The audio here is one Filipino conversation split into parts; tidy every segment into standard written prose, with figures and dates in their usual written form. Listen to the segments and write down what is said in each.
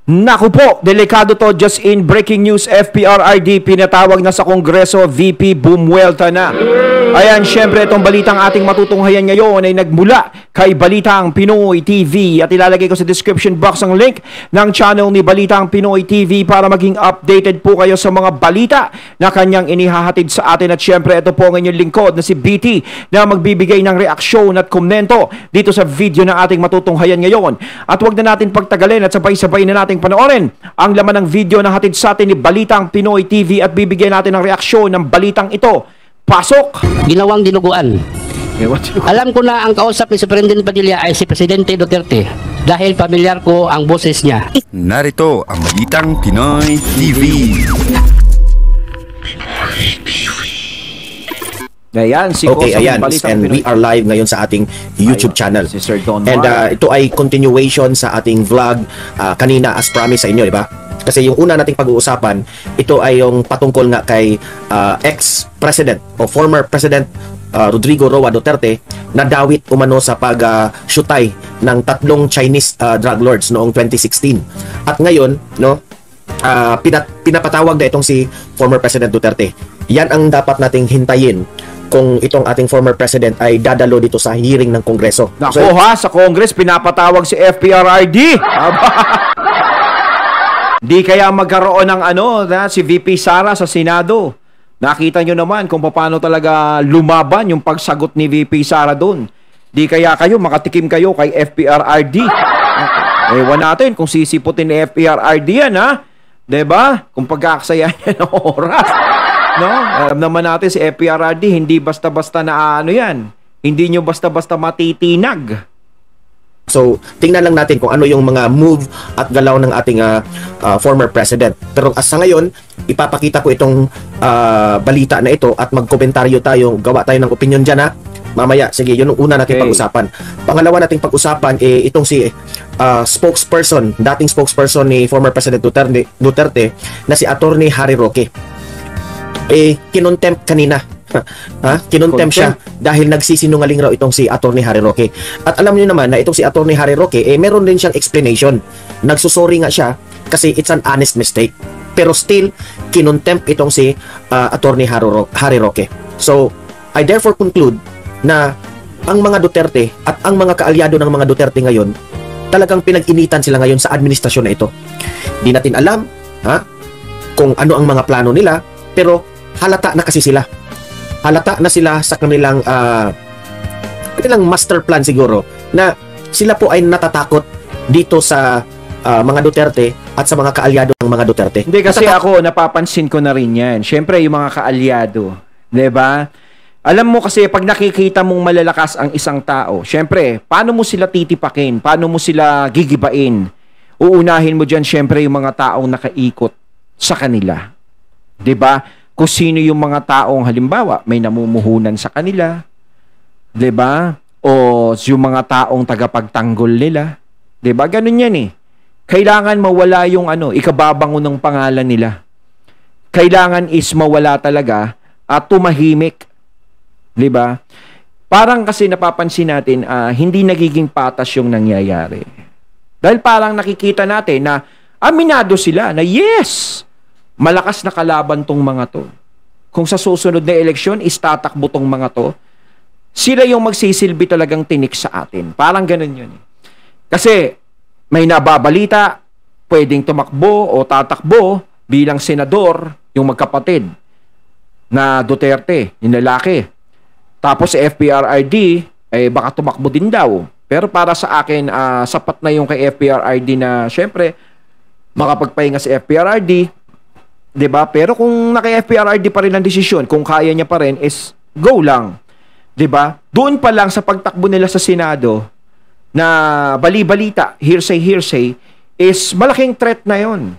Naku po, delikado to. Just in breaking news, FPRRD pinatawag na sa Kongreso, VP Bumuelta na. Ayan, syempre itong balitang ating matutunghayan ngayon ay nagmula kay Balitang Pinoy TV at ilalagay ko sa description box ang link ng channel ni Balitang Pinoy TV para maging updated po kayo sa mga balita na kanyang inihahatid sa atin. At syempre ito po ang inyong lingkod na si BT na magbibigay ng reaksyon at komento dito sa video na ating matutunghayan ngayon. At wag na natin pagtagalin at sabay-sabay na natin panoorin ang laman ng video na hatid sa atin ni Balitang Pinoy TV at bibigyan natin ng reaksyon ng balitang ito. Pasok! Ginawang dinuguan. Alam ko na ang kausap ni Superintendent Padilla ay si Presidente Duterte dahil pamilyar ko ang boses niya. Narito ang Balitang Pinoy TV. Ayan, okay, ayan. And we are live ngayon sa ating YouTube channel. Si Sir Don And ito ay continuation sa ating vlog kanina as promised sa inyo, di ba? Kasi yung una nating pag-uusapan, ito ay yung patungkol nga kay ex-president o former president Rodrigo Roa Duterte na dawit umano sa pag-shutay ng 3 Chinese drug lords noong 2016. At ngayon, no, pinapatawag na itong si former President Duterte. Yan ang dapat nating hintayin kung itong ating former president ay dadalo dito sa hearing ng Kongreso. Nako sa Congress pinapatawag si FPRRD. Di kaya magkaroon ng si VP Sara sa Senado. Nakita nyo naman kung paano talaga lumaban yung pagsagot ni VP Sara doon. Di kaya kayo makatikim kayo kay FPRRD. Ewan natin kung sisiputin ni FPRRD yan, ha? Diba? Kung pagkakasaya niya ng oras. No? Alam naman natin si FPRRD, hindi basta-basta na yan. Hindi nyo basta-basta matitinag. So, tingnan lang natin kung ano yung mga move at galaw ng ating former president. Pero as sa ngayon, ipapakita ko itong balita na ito at magkomentaryo tayo, gawa tayo ng opinion dyan, ha? Mamaya, sige, yun ang una nating pag-usapan. Pangalawa nating pag-usapan, itong si dating spokesperson ni former President Duterte na si Attorney Harry Roque. Kinontempt kanina. Kinontempt siya dahil nagsisinungaling raw itong si Attorney Harry Roque. At alam niyo naman na itong si Attorney Harry Roque, meron din siyang explanation. Nagsusori nga siya kasi it's an honest mistake. Pero still, kinontempt itong si Attorney Harry Roque. So, I therefore conclude na ang mga Duterte at ang mga kaalyado ng mga Duterte ngayon, talagang pinag-initan sila ngayon sa administrasyon na ito. Di natin alam kung ano ang mga plano nila, pero halata na kasi sila. Halata na sila sa kanilang master plan siguro na sila po ay natatakot dito sa mga Duterte at sa mga kaalyado ng mga Duterte. Hindi kasi ako napapansin ko na rin yan. Siyempre yung mga kaalyado, 'di ba? Alam mo kasi pag nakikita mong malalakas ang isang tao, siyempre, paano mo sila titipakin? Paano mo sila gigibain? Uunahin mo diyan siyempre yung mga taong nakaikot sa kanila. 'Di ba? Kung sino yung mga taong halimbawa may namumuhunan sa kanila, 'di ba? O yung mga taong tagapagtanggol nila, 'di ba? Ganun 'yan eh. Kailangan mawala yung ikababango ng pangalan nila. Kailangan is mawala talaga at tumahimik. 'Di ba? Parang kasi napapansin natin hindi nagiging patas yung nangyayari. Dahil parang nakikita natin na aminado sila na yes, malakas na kalaban tong mga to. Kung sa susunod na eleksyon is tatakbo tong mga to, sila yung magsisilbi talagang tinik sa atin. Parang ganun yun. Kasi may nababalita, pwedeng tumakbo o tatakbo bilang senador yung magkapatid na Duterte, yung lalaki. Tapos si FPRRD, baka tumakbo din daw. Pero para sa akin, sapat na yung kay FPRRD na syempre, makapagpahinga si FPRRD, 'di ba? Pero kung naka-FPRRD pa rin ang desisyon, kung kaya niya pa rin is go lang. 'Di ba? Doon pa lang sa pagtakbo nila sa Senado na bali-balita, hearsay is malaking threat na 'yon.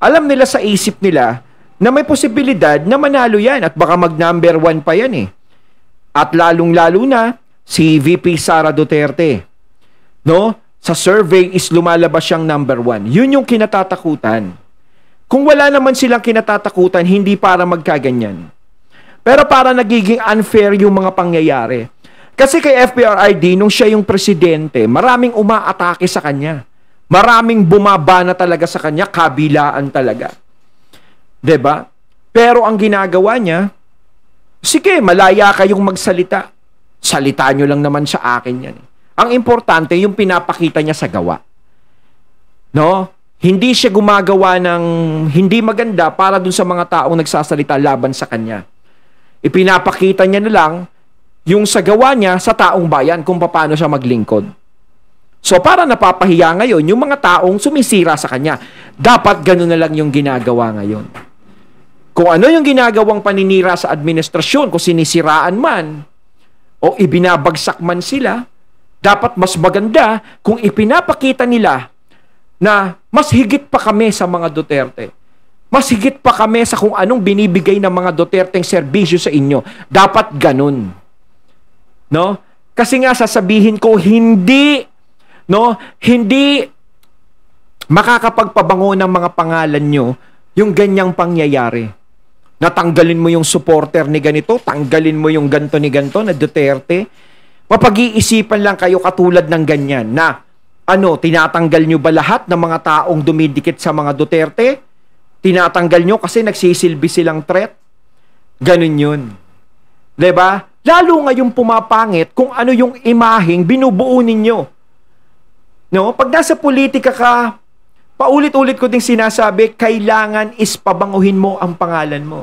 Alam nila sa isip nila na may posibilidad na manalo 'yan at baka mag-number 1 pa 'yan eh. At lalong-lalo na si VP Sara Duterte. No? Sa survey is lumalabas siyang number 1. 'Yun yung kinatatakutan. Kung wala naman silang kinatatakutan, hindi para magkaganyan. Pero para nagiging unfair yung mga pangyayari. Kasi kay FPRRD, nung siya yung presidente, maraming umaatake sa kanya. Maraming bumaba na talaga sa kanya, kabilaan talaga. 'Di ba? Pero ang ginagawa niya, sige, malaya kayong magsalita. Salita nyo lang naman sa akin yan. Ang importante, yung pinapakita niya sa gawa. No? Hindi siya gumagawa ng hindi maganda para dun sa mga taong nagsasalita laban sa kanya. Ipinapakita niya na lang yung sa gawa niya sa taong bayan kung paano siya maglingkod. So, para napapahiya ngayon yung mga taong sumisira sa kanya. Dapat ganun na lang yung ginagawa ngayon. Kung ano yung ginagawang paninira sa administrasyon, kung sinisiraan man, o ibinabagsak man sila, dapat mas maganda kung ipinapakita nila na mas higit pa kami sa mga Duterte. Mas higit pa kami sa kung anong binibigay ng mga Duterteng serbisyo sa inyo. Dapat ganun. No? Kasi nga sasabihin ko, hindi makakapagpabango ng mga pangalan nyo yung ganyang pangyayari. Natanggalin mo yung supporter ni ganito, tanggalin mo yung ganto ni ganto na Duterte. Mapag-iisipan lang kayo katulad ng ganyan na tinatanggal nyo ba lahat ng mga taong dumidikit sa mga Duterte? Tinatanggal nyo kasi nagsisilbi silang threat? Ganun yun. Diba? Lalo nga yung pumapangit kung ano yung imaheng binubuo ninyo. No? Pag nasa politika ka, paulit-ulit ko ding sinasabi, kailangan ispabanguhin mo ang pangalan mo.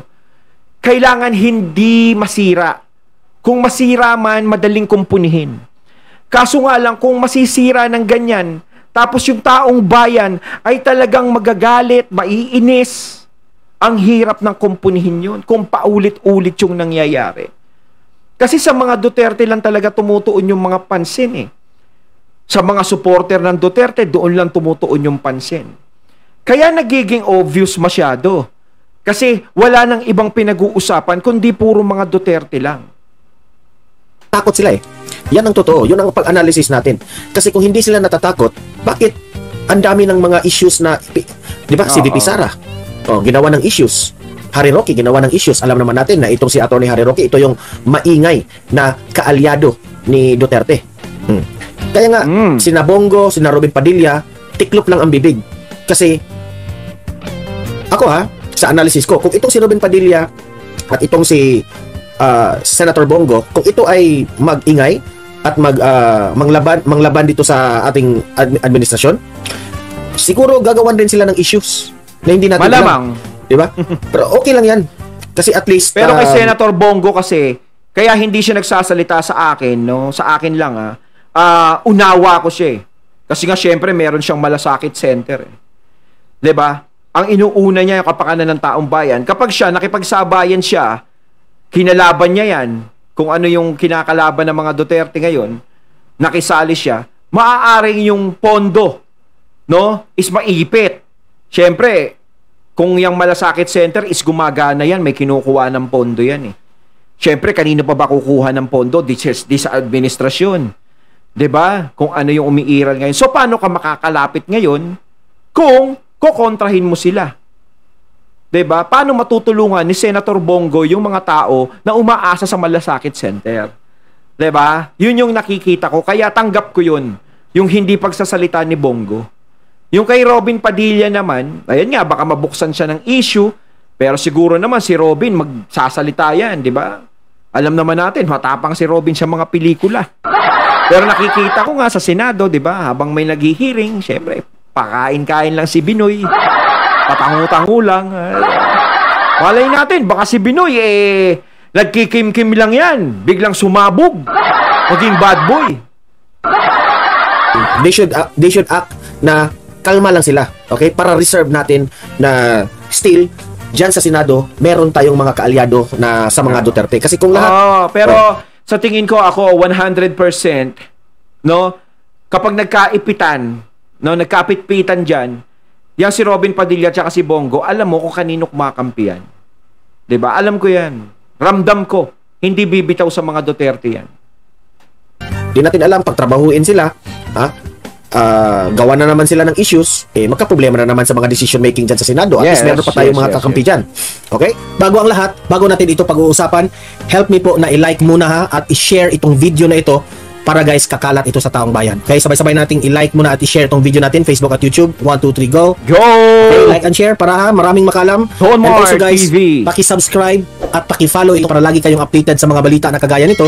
Kailangan hindi masira. Kung masira man, madaling kumpunihin. Kaso nga lang, kung masisira ng ganyan, tapos yung taong bayan ay talagang magagalit, maiinis, ang hirap ng kumpunihin yun kung paulit-ulit yung nangyayari. Kasi sa mga Duterte lang talaga tumutuon yung mga pansin eh. Sa mga supporter ng Duterte, doon lang tumutuon yung pansin. Kaya nagiging obvious masyado. Kasi wala nang ibang pinag-uusapan kundi puro mga Duterte lang. Takot sila eh. Yan ang totoo. Yun ang pag-analysis natin. Kasi kung hindi sila natatakot, bakit ang dami ng mga issues na, di ba, si VP Sara, ginawa ng issues. Harry Roque, ginawa ng issues. Alam naman natin na itong si Atty. Harry Roque, ito yung maingay na kaalyado ni Duterte. Kaya nga, sina Bongo, sina Robin Padilla, tiklop lang ang bibig. Kasi, ako sa analysis ko, kung itong si Robin Padilla at itong si Senator Bongo, kung ito ay mag-ingay at manglaban dito sa ating administrasyon, siguro gagawan din sila ng issues na hindi natin malamang. Di ba? Pero okay lang yan. Kasi at least... Pero kay Senator Bongo kasi, kaya hindi siya nagsasalita sa akin, no? Sa akin lang, unawa ko siya eh. Kasi nga, syempre, meron siyang malasakit center eh. Di ba? Ang inuuna niya yung kapakanan ng taong bayan. Kapag siya, nakipagsabayan siya, kinalaban niya yan, kung ano yung kinakalaban ng mga Duterte ngayon, nakisali siya, maaaring yung pondo, no, is maipit. Syempre, kung yung malasakit center is gumagana yan, may kinukuha ng pondo yan eh. Syempre, kanino pa ba kukuha ng pondo? Di sa administrasyon. 'Di ba? Kung ano yung umiiral ngayon. So, paano ka makakalapit ngayon kung kokontrahin mo sila? 'Di ba? Paano matutulungan ni Senator Bongo yung mga tao na umaasa sa malasakit center? 'Di ba? Yun yung nakikita ko. Kaya tanggap ko yun. Yung hindi pagsasalita ni Bongo. Yung kay Robin Padilla naman, ayan nga, baka mabuksan siya ng issue, pero siguro naman si Robin magsasalita yan, di ba? Alam naman natin, matapang si Robin sa mga pelikula. Pero nakikita ko nga sa Senado, di ba? Habang may naghihiring, syempre, pakain-kain lang si Binoy. Patangu-tangu lang. Malay natin, baka si Binoy, nagkikim-kim lang yan. Biglang sumabog. Maging bad boy. They should act na kalma lang sila, okay? Para reserve natin na still diyan sa Senado, meron tayong mga kaalyado na sa mga Duterte. Kasi kung lahat pero sa tingin ko ako 100%, no? Kapag nagkaipitan, no, nagkapit-pitan diyan, yang si Robin Padilla at si Bongo, alam mo kung kanino kumakampi yan. 'Di ba? Alam ko 'yan. Ramdam ko, hindi bibitaw sa mga Duterte yan. Di natin alam, pagtrabahuin sila, gawa na naman sila ng issues, magka-problema na naman sa mga decision making dyan sa Senado. At least meron pa tayong mga kakampi dyan. Okay? Bago ang lahat, bago natin ito pag-uusapan, help me po na i-like muna at i-share itong video na ito para guys kakalat ito sa taong bayan. Okay, sabay-sabay nating i-like muna at i-share tong video natin, Facebook at YouTube. 1, 2, 3, go! Go! Okay, like and share para maraming makalam. Don And Mar also guys, TV. paki-subscribe at paki-follow ito para lagi kayong updated sa mga balita na kagaya nito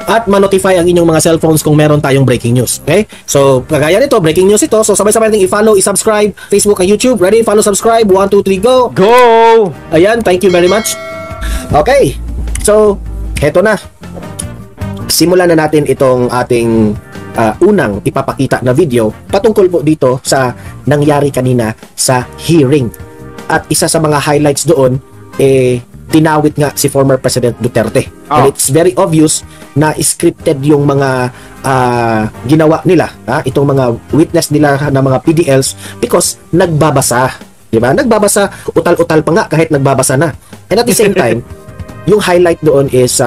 at ma-notify ang inyong mga cellphones kung meron tayong breaking news. Okay? So, kagaya nito, breaking news ito. So, sabay-sabay nating i-follow, i-subscribe, Facebook at YouTube. Ready? Follow, subscribe. 1, 2, 3, go! Go! Ayan, thank you very much. Okay. So, heto na. Simulan na natin itong ating unang ipapakita na video patungkol po dito sa nangyari kanina sa hearing. At isa sa mga highlights doon, tinawit nga si former President Duterte. And it's very obvious na scripted yung mga ginawa nila, itong mga witness nila na mga PDLs because nagbabasa. Diba? Nagbabasa, utal-utal pa nga kahit nagbabasa na. And at the same time, yung highlight doon is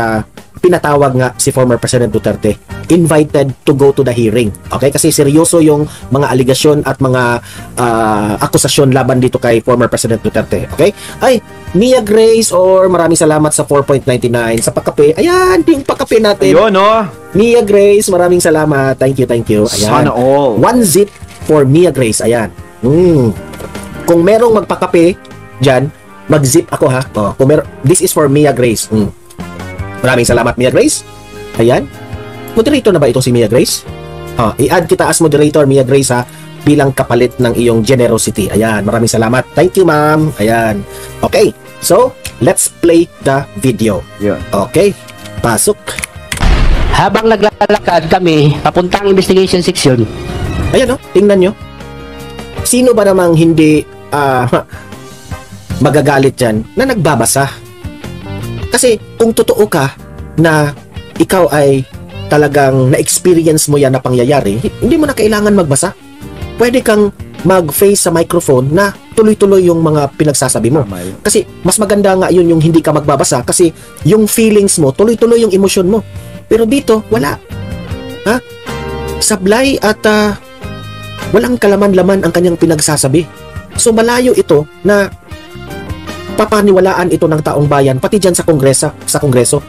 pinatawag nga si former President Duterte, invited to go to the hearing. Okay? Kasi seryoso yung mga aligasyon at mga akusasyon laban dito kay former President Duterte. Okay? Ay, Mia Grace or maraming salamat sa 4.99 sa pagkape. Ayan, yung pagkape natin. Ayun, no? Mia Grace, maraming salamat. Thank you, thank you. Ayan. Sana all. 1 zip for Mia Grace. Ayan. Kung merong magpakape dyan, mag-zip ako ha. This is for Mia Grace. Maraming salamat, Mia Grace. Ayan. Moderator na ba ito si Mia Grace? I-add kita as moderator, Mia Grace ha, bilang kapalit ng iyong generosity. Ayan. Maraming salamat. Thank you, ma'am. Ayan. Okay. So, let's play the video. Yeah. Okay. Pasok. Habang naglalakad kami papuntang investigation section, Ayan o. Tingnan nyo. Sino ba namang hindi magagalit dyan na nagbabasa? Kasi kung totoo ka na ikaw ay talagang na-experience mo yan na pangyayari, hindi mo na kailangan magbasa. Pwede kang mag-face sa microphone na tuloy-tuloy yung mga pinagsasabi mo. Kasi mas maganda nga yun yung hindi ka magbabasa kasi yung feelings mo, tuloy-tuloy yung emosyon mo. Pero dito, wala. Sablay at walang kalaman-laman ang kanyang pinagsasabi. So malayo ito na papaniwalaan ito ng taong bayan, pati dyan sa Kongreso.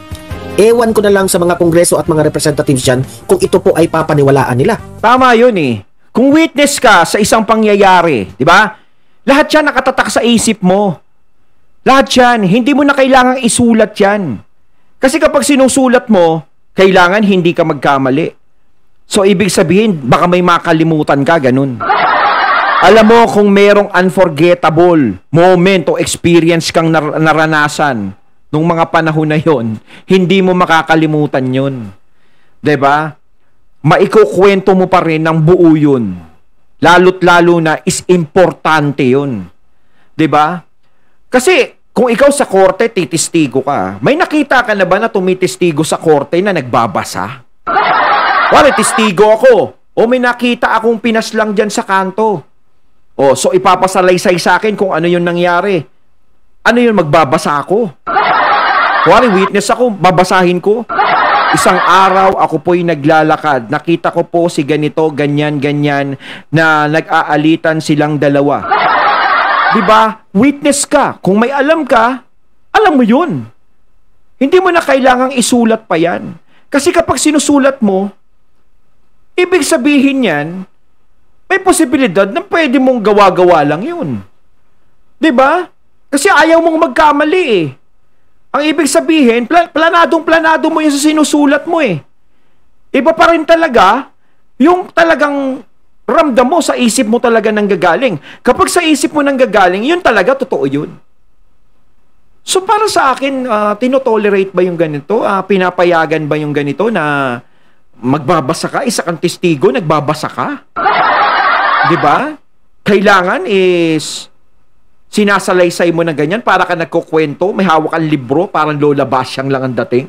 Ewan ko na lang sa mga Kongreso at mga representatives dyan kung ito po ay papaniwalaan nila. Tama yun eh. Kung witness ka sa isang pangyayari, di ba? Lahat yan nakatatak sa isip mo. Lahat yan. Hindi mo na kailangang isulat yan. Kasi kapag sinusulat mo, kailangan hindi ka magkamali. So, ibig sabihin, baka may makalimutan ka, ganun. Alam mo kung merong unforgettable moment o experience kang naranasan nung mga panahon na yon, hindi mo makakalimutan yun. 'Di ba? Maikukwento mo pa rin ng buo yun. Lalo't-lalo na is importante yun. 'Di ba? Kasi kung ikaw sa korte titistigo ka, may nakita ka na ba na tumitistigo sa korte na nagbabasa? Wala, testigo ako. O may nakita akong pinaslang dyan sa kanto. So ipapasalaysay sa akin kung ano yung nangyari. Ano yun, magbabasa ako? Kuwari, witness ako, babasahin ko. Isang araw, ako po'y naglalakad. Nakita ko po si ganito, ganyan, ganyan, na nag-aalitan silang dalawa. Diba? Witness ka. Kung may alam ka, alam mo yun. Hindi mo na kailangang isulat pa yan. Kasi kapag sinusulat mo, ibig sabihin yan, may posibilidad na pwede mong gawa-gawa lang yun. Diba? Kasi ayaw mong magkamali eh. Ang ibig sabihin, planadong-planado mo yung sa sinusulat mo eh. Iba pa rin talaga, yung talagang ramdam mo, sa isip mo talaga nanggagaling. Kapag sa isip mo nanggagaling, yun talaga, totoo yun. So para sa akin, tinotolerate ba yung ganito? Pinapayagan ba yung ganito na magbabasa ka? Isa kang testigo, nagbabasa ka? Diba? Kailangan is sinasalaysay mo na ganyan para ka nagkukwento, may hawak kang libro, parang Lola Basyang lang ang dating.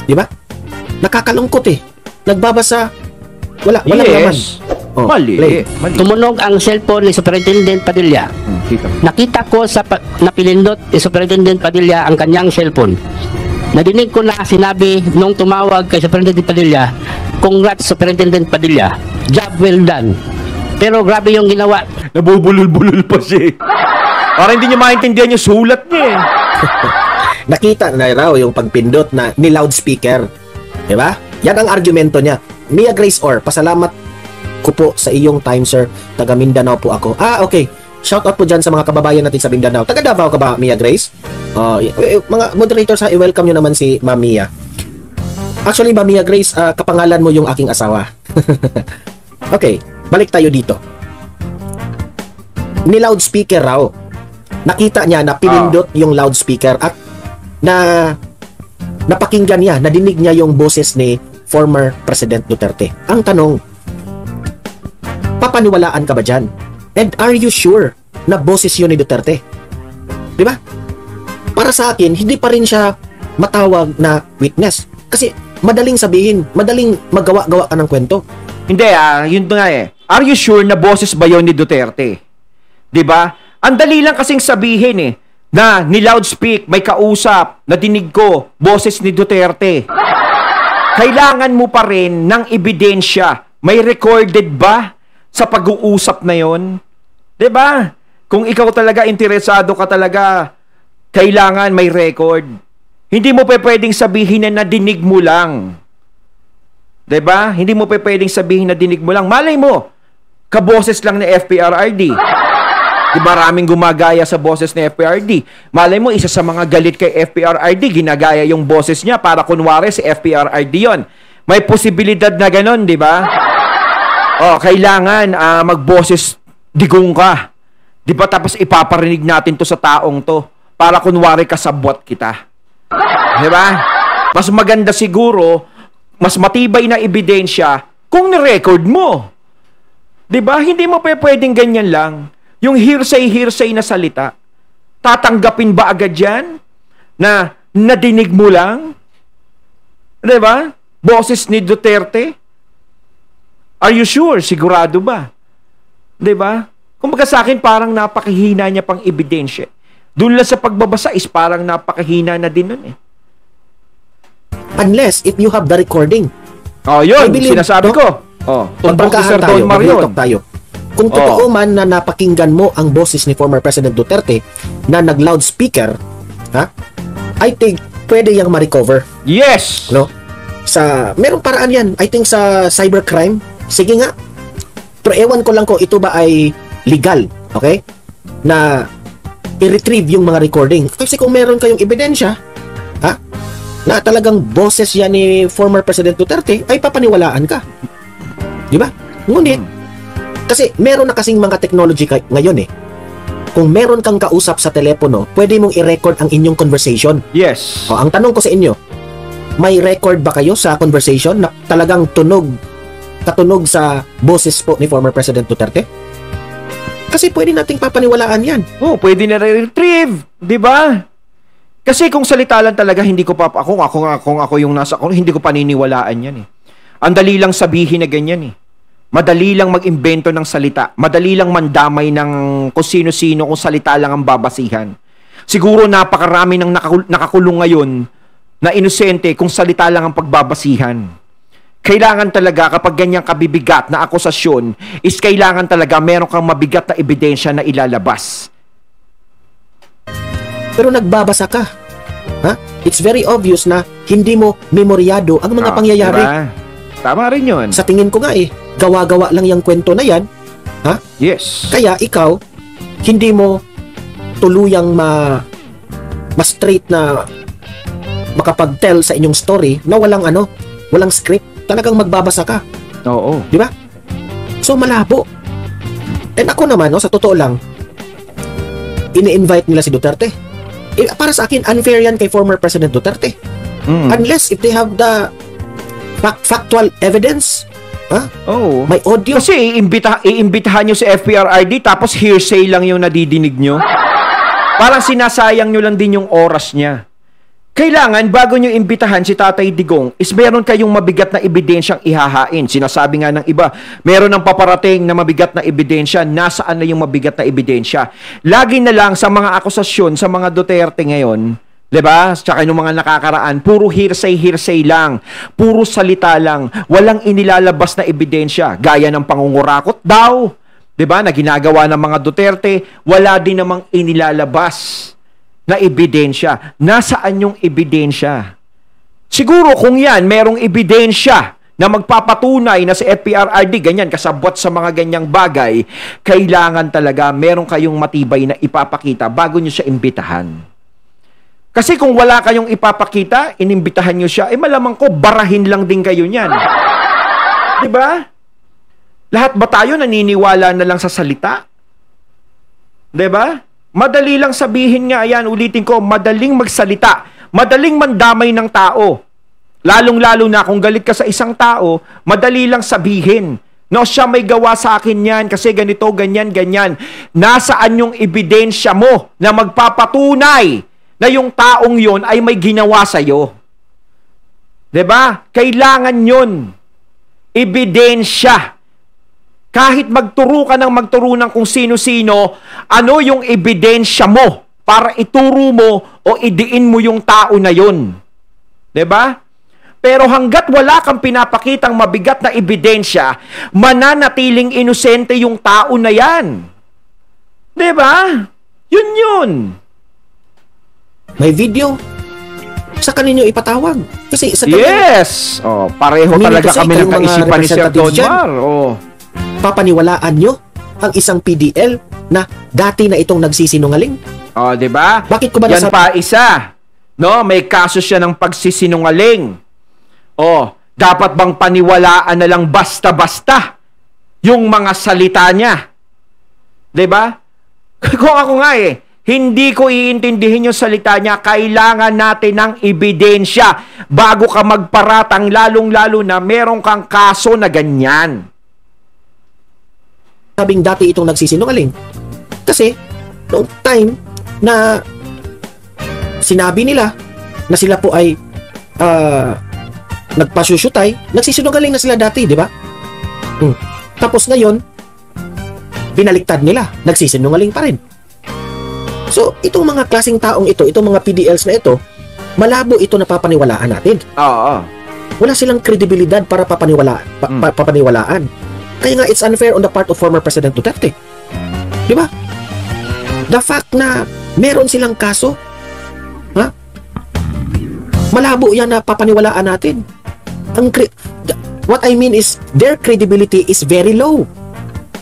Diba? Nakakalungkot eh. Nagbabasa, walang laman. Mali. Tumunog ang cellphone ni Superintendent Padilla. Nakita ko sa napilindot ni Superintendent Padilla ang kanyang cellphone. Nadinig ko na sinabi nung tumawag kay Superintendent Padilla, "Congrats Superintendent Padilla. Job well done." Pero grabe yung ginawa. Nabubulol-bulol pa siya. Para hindi niya maintindihan yung sulat niya eh. Nakita na raw yung pagpindot na ni loudspeaker. Diba? Yan ang argumento niya. Mia Grace Or, pasalamat ko po sa iyong time, sir. Taga Mindanao po ako. Okay. Shout out po dyan sa mga kababayan natin sa Mindanao. Taga Davao ka ba, Mia Grace? Mga moderators, i-welcome nyo naman si Ma'am Mia. Actually, Ma'am Mia Grace, kapangalan mo yung aking asawa. Okay, balik tayo dito. Ni loudspeaker raw. Nakita niya na pinindot yung loudspeaker at napakinggan niya, nadinig niya yung boses ni former President Duterte. Ang tanong, papaniwalaan ka ba dyan? And are you sure na boses yun ni Duterte? Di ba? Para sa akin, hindi pa rin siya matawag na witness. Kasi madaling sabihin, madaling magawa-gawa ka ng kwento. Hindi yun nga eh. Are you sure na boses ba yun ni Duterte? 'Di ba? Ang dali lang kasing sabihin eh na ni loudspeak, may kausap, nadinig ko, boses ni Duterte. Kailangan mo pa rin ng ebidensya. May recorded ba sa pag-uusap na yon? 'Di ba? Kung ikaw talaga interesado ka talaga, kailangan may record. Hindi mo pwedeng sabihin na nadinig mo lang. 'Di ba? Hindi mo pwedeng sabihin na dinig mo lang. Malay mo, kaboses lang ni FPRRD. Di maraming gumagaya sa boses ni FPRRD. Malay mo, isa sa mga galit kay FPRRD, ginagaya yung boses niya para kunwari si FPRRD yon. May posibilidad na ganon, di ba? Kailangan magboses digong ka. Di ba? Tapos ipaparinig natin to sa taong to para kunwari kasabwat kita. Di ba? Mas maganda siguro, mas matibay na ebidensya kung ni-record mo. 'Di ba? Hindi mo pwedeng ganyan lang. Yung hearsay na salita. Tatanggapin ba agad 'yan na nadinig mo lang? 'Di ba? Boses ni Duterte? Are you sure? Sigurado ba? 'Di ba? Kumbaga sa akin parang napakahina niya pang ebidensya. Doon lang sa pagbabasa is parang napakahina na din nun eh. Unless if you have the recording. Yun, sinasabi ko. Tumbok ni Sir Don Marion. Kung totoo man na napakinggan mo ang boses ni former President Duterte na nag-loudspeaker, I think pwede yang ma-recover. Yes! No? Merong paraan yan. I think sa cybercrime. Sige nga. Pero ewan ko lang ko ito ba ay legal. Okay? Na i-retrieve yung mga recording. Kasi kung meron kayong ebidensya, na talagang boses yan ni former President Duterte, ay papaniwalaan ka. Di ba? Ngunit, kasi meron na kasing mga technology ngayon eh. Kung meron kang kausap sa telepono, pwede mong i-record ang inyong conversation. Yes. Ang tanong ko sa inyo, may record ba kayo sa conversation na talagang katunog sa boses po ni former President Duterte? Kasi pwede nating papaniwalaan yan. Pwede na retrieve, di ba? Kasi kung salita lang talaga, hindi ko pa, kung ako yung nasa, hindi ko paniniwalaan yan eh. Ang dali lang sabihin na ganyan eh. Madali lang mag-imbento ng salita. Madali lang mandamay ng kung sino-sino kung salita lang ang babasihan. Siguro napakarami ng nakakulong ngayon na inosente kung salita lang ang pagbabasihan. Kailangan talaga kapag ganyang kabibigat na akusasyon is kailangan talaga meron kang mabigat na ebidensya na ilalabas. Pero nagbabasa ka. It's very obvious na hindi mo memoryado ang mga pangyayari. Diba? Tama rin yun. Sa tingin ko nga gawa-gawa lang yung kwento na yan. Yes. Kaya ikaw, hindi mo tuluyang ma-straight na makapag-tell sa inyong story na walang script. Talagang magbabasa ka. Oo. Di ba? So, malabo. And ako naman, sa totoo lang, ini-invite nila si Duterte. Para sa akin, unfair yan kay former President Duterte. Unless if they have the factual evidence. May audio. Kasi iimbitahan nyo si FPRRD tapos hearsay lang yung nadidinig nyo. Parang sinasayang nyo lang din yung oras niya. Kailangan, bago nyo imbitahan si Tatay Digong, is meron kayong mabigat na ebidensyang ihahain. Sinasabi nga ng iba, meron ng paparating na mabigat na ebidensya. Nasaan na yung mabigat na ebidensya? Lagi na lang sa mga akusasyon sa mga Duterte ngayon, diba? Tsaka yung mga nakakaraan, puro hearsay lang. Puro salita lang. Walang inilalabas na ebidensya. Gaya ng pangungurakot daw. Diba? Na ginagawa ng mga Duterte, wala din namang inilalabas na ebidensya. Nasaan yung ebidensya? Siguro kung yan, merong ebidensya na magpapatunay na si FPRRD ganyan, kasabwat sa mga ganyang bagay, kailangan talaga meron kayong matibay na ipapakita bago nyo siya imbitahan. Kasi kung wala kayong ipapakita, inimbitahan nyo siya, malamang ko, barahin lang din kayo niyan. Diba? Lahat ba tayo naniniwala na lang sa salita? Diba? Madali lang sabihin nga, ayan, ulitin ko, madaling magsalita, madaling mandamay ng tao. Lalong-lalo na kung galit ka sa isang tao, madali lang sabihin, no, siya may gawa sa akin yan kasi ganito, ganyan, ganyan. Nasaan yung ebidensya mo na magpapatunay na yung taong yon ay may ginawa sa'yo? Diba? Kailangan yun. Ebidensya. Kahit magturo ka ng magturo ng kung sino-sino, ano yung ebidensya mo para ituro mo o idiin mo yung tao na yun? Diba? Pero hanggat wala kang pinapakitang mabigat na ebidensya, mananatiling inosente yung tao na yan. Diba? Yun yun. May video. Saka ninyo ipatawag. Kasi sa yes! Oh, pareho talaga kami ng kaisipan ni Sir Donmar. Oh. Papaniwalaan nyo ang isang PDL na dati na itong nagsisinungaling. Oh, 'di ba? Bakit ko ba yan pa isa? No, may kaso siya ng pagsisinungaling. Oh, dapat bang paniwalaan na lang basta-basta yung mga salita niya? 'Di ba? Kung ako nga hindi ko iintindihin yung salita niya, kailangan natin ng ebidensya bago ka magparatang, lalong-lalo na meron kang kaso na ganyan. Sabing dati itong nagsisinungaling. Kasi, noong time na sinabi nila na sila po ay nagpasyusyutay, nagsisinungaling na sila dati, di ba? Tapos ngayon, binaliktad nila, nagsisinungaling pa rin. So, itong mga klaseng taong ito, itong mga PDLs na ito, malabo ito na papaniwalaan natin. Oo. Wala silang kredibilidad para papaniwalaan. Kaya nga, it's unfair on the part of former President Duterte. Di ba? The fact na meron silang kaso, malabo yan na papaniwalaan natin. What I mean is, their credibility is very low.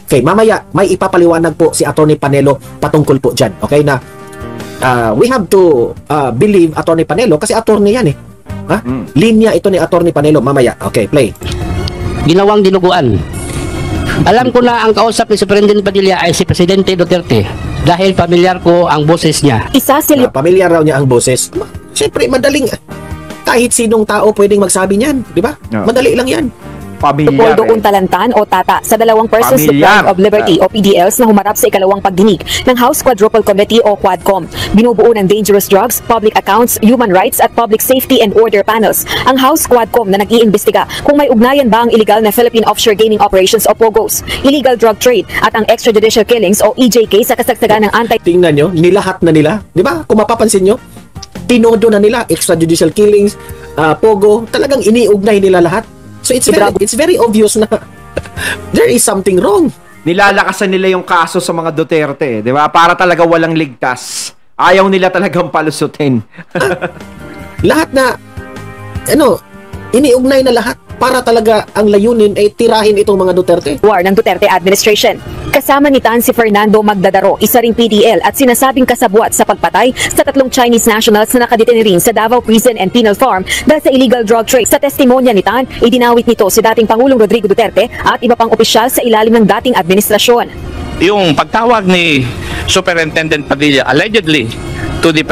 Okay, mamaya, may ipapaliwanag po si Atty. Panelo patungkol po dyan. Okay, na we have to believe Atty. Panelo kasi attorney yan Linya ito ni Atty. Panelo. Mamaya. Okay, play. Ginawang dinuguan. Alam ko na ang kausap ni Superintendent Padilla ay si Presidente Duterte dahil pamilyar ko ang boses niya. Pamilyar raw niya ang boses. Siyempre, madaling. Kahit sinong tao pwedeng magsabi niyan. Di ba? Madali lang yan. Pamilyar. Leopoldo Untalantan o Tata sa dalawang persons deprived of liberty o PDLs na humarap sa ikalawang pagdinig ng House Quadruple Committee o Quadcom. Binubuo ng Dangerous Drugs, Public Accounts, Human Rights at Public Safety and Order Panels ang House Quadcom na nag-iimbestiga kung may ugnayan ba ang illegal na Philippine Offshore Gaming Operations o POGOs, illegal drug trade at ang extrajudicial killings o EJK sa kasagsagan ng Tingnan nyo, nilahat na nila. Di ba? Kung mapapansin nyo, tinodo na nila extrajudicial killings, POGO, talagang iniugnay nila lahat. So it's very obvious na there is something wrong. Nilalakasan nila yung kaso sa mga Duterte, di ba? Para talaga walang ligtas. Ayaw nila talagang palusutin. Lahat na, iniugnay na lahat para talaga ang layunin ay tirahin itong mga Duterte. War ng Duterte administration. Kasama ni Tan si Fernando Magdadaro, isa ring PDL at sinasabing kasabwat sa pagpatay sa 3 Chinese nationals na nakadetene rin sa Davao Prison and Penal Farm dahil sa illegal drug trade. Sa testimonya ni Tan, idinawit nito si dating Pangulong Rodrigo Duterte at iba pang opisyal sa ilalim ng dating administrasyon. Yung pagtawag ni Superintendent Padilla allegedly to the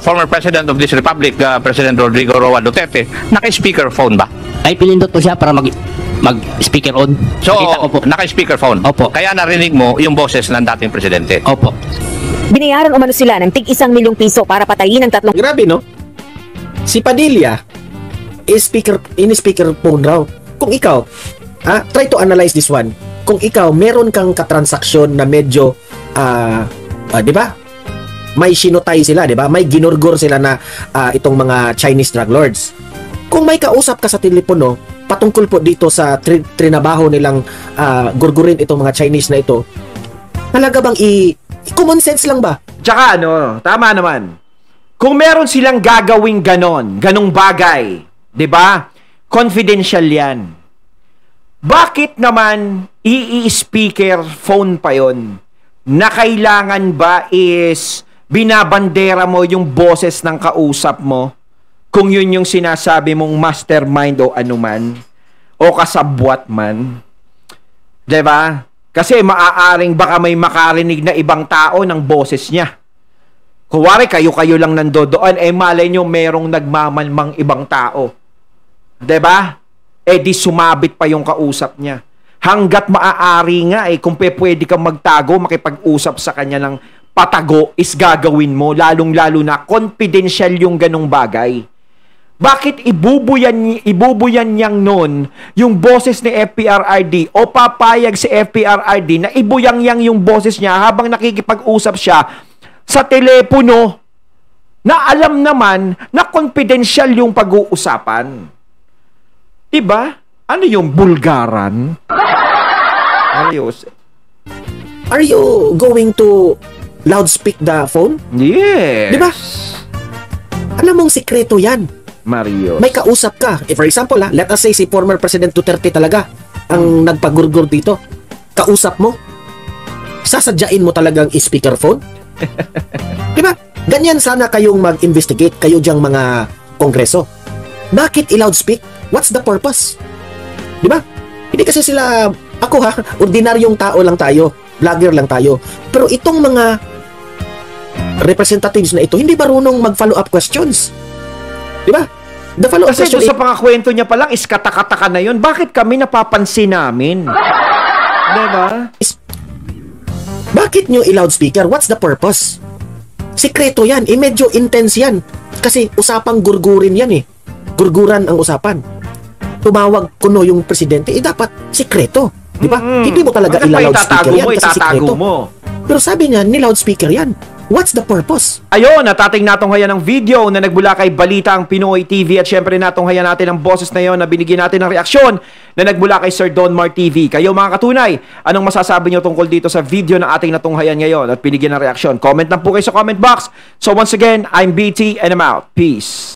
former president of this republic, President Rodrigo Roa Duterte, naka-speakerphone ba? Ay pinindot po siya para mag-speaker on. So, naka-speakerphone. Opo. Kaya narinig mo yung boses ng dating presidente. Opo. Binayaran umano sila ng tig 1 milyong piso para patayin ang 3. Grabe, no? Si Padilla is speakerphone raw. Kung ikaw, try to analyze this one. Kung ikaw, meron kang katransaksyon na medyo, di ba? May sinutay sila, di ba? May ginurgur sila na itong mga Chinese drug lords. Kung may kausap ka sa telepono, patungkol po dito sa trinabaho nilang gurgurin itong mga Chinese na ito, talaga bang common sense lang ba? Tsaka tama naman. Kung meron silang gagawing ganong bagay, 'di ba? Confidential 'yan. Bakit naman i-speaker phone pa 'yon? Na kailangan ba is binabandera mo yung boses ng kausap mo kung yun yung sinasabi mong mastermind o anuman o kasabwat man? 'Di ba? Kasi maaaring baka may makarinig na ibang tao ng boses niya. Kuwari kayo lang nandoon, malay nyo merong nagmamalmang ibang tao. 'Di ba? Di sumabit pa yung kausap niya. Hanggat maaari nga kung pwede kang magtago, makipag-usap sa kanya ng patago, is gagawin mo, lalong-lalo na confidential yung ganong bagay. Bakit ibubuyan niyang nun yung boses ni FPRRD o papayag si FPRRD na ibuyang-yang yung boses niya habang nakikipag-usap siya sa telepono na alam naman na confidential yung pag-uusapan? Diba? Ano yung bulgaran? Ayos. Are you going to loudspeak the phone? Yes. Diba? Alam mong sikreto yan. Mario. May kausap ka. For example, let us say si former President Duterte talaga ang nagpagurgur dito. Kausap mo. Sasadyain mo talagang speakerphone. Diba? Ganyan sana kayong mag-investigate, kayo diyang mga kongreso. Bakit i-loudspeak? What's the purpose? Diba? Hindi kasi sila, ako ordinaryong tao lang tayo, vlogger lang tayo. Pero itong mga representatives na ito, hindi marunong mag-follow up questions. Diba? The follow up kasi question sa pangakwento niya pa lang is katakataka na yun. Bakit kami napapansin namin? Diba? Bakit nyo i-loudspeaker? What's the purpose? Sikreto yan. Medyo intense yan. Kasi usapang gurgurin yan Gurguran ang usapan. Tumawag kuno yung presidente, dapat sikreto. Di ba? Hindi mo talaga ila-loudspeaker yan kasi sikreto. Pero sabi niya, ni-loudspeaker yan. What's the purpose? Ayun, natating natunghayan ng video na nagbula kay Balitang Pinoy TV at syempre natunghayan natin ang boses na yon na binigyan natin ng reaksyon na nagbula kay Sir Donmar TV. Kayo mga katunay, anong masasabi nyo tungkol dito sa video na ating natunghayan ngayon at binigyan ng reaksyon? Comment lang po kayo sa comment box. So once again, I'm BT and I'm out. Peace.